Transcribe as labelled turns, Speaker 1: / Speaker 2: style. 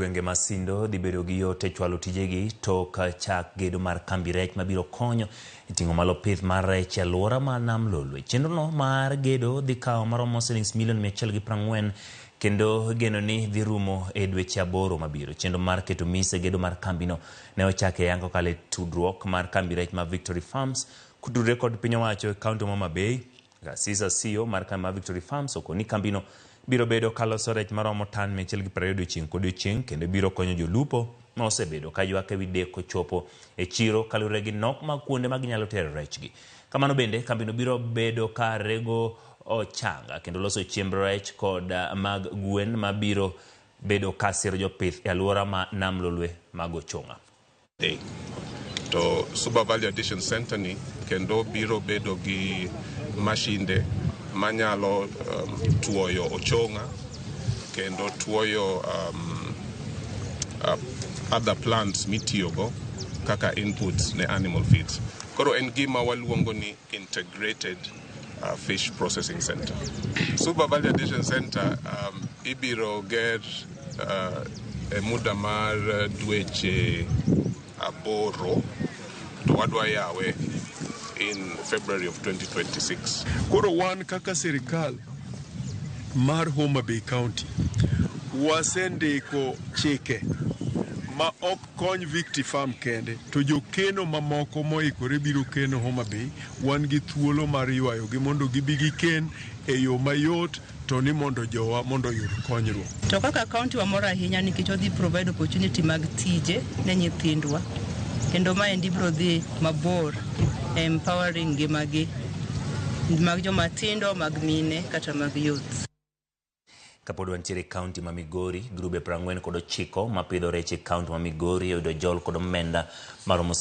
Speaker 1: gwenge ma Sindo dhi bedo gi yot e chwalo tijegi tok chak gedo mar kambi rech mabiro konyo e ting'o malo pith mar rech e alwora ma nam Lolwe. Chenrono mar gedo dhi kawo maromo Sh140 kendo geno ni dhi rumo e dweche 8 mabiro. Chenro mar keto mise gedo mar kambino ne ochake yango kale tudruok mar kambi rech ma Victory Farms kutudre kod piny owacho e kaunti ma Homa Bay. Gasisa CEO mar kambi ma Victory Farms okoni kambino biro bedo kaloso rech maromo tan 120 odiechieng' kodiechieng' kendo biro konyo jolupo ma osebedo ka ywak ewi deko chopo e chiro kalure gi nok mag kuonde ma ginyalo tere rechgi. Kamano bende kambino biro bedo ka rego ochanga kendo loso chiemb rech kod mag gwen ma biro bedo ka siro jopith e alwora ma nam Lolwe mag Ochonga.
Speaker 2: To Super Value Addition Center ni kendo biro bedo gi mashinde manyalo tuoyo ochonga kendo tuoyo other plants mitiyogo kaka inputs ne animal feeds. Koro en gima waluongo ni integrated fish processing center. Super Value Addition Center ibiro ger e muda mar dweche 8 to wadwa yawe in February of 2026.
Speaker 3: Koro wan kaka sirikal mar Homa Bay County wasendiko chike ma ok kony Victory Farm kende to jokeno mamoko moikore biro keno Homa Bay wan gi thuolo mar ywayogi mondo gibi giken e yo mayot to ni mondo jowa mondo yud konyruok.
Speaker 4: To kaka kaunti wa mora ahinya nikech odhi provide opportunity mag tije ne nyithindwa kendo maendi biro dhi mabor empowering ngimagi mag jomatindo, mag mine kata mag youth.
Speaker 1: Kapod wantiere kaunti ma Migori, grube 49 kod 9 mapidho rech e kaunti ma Migori oyudo jol kod omenda maromo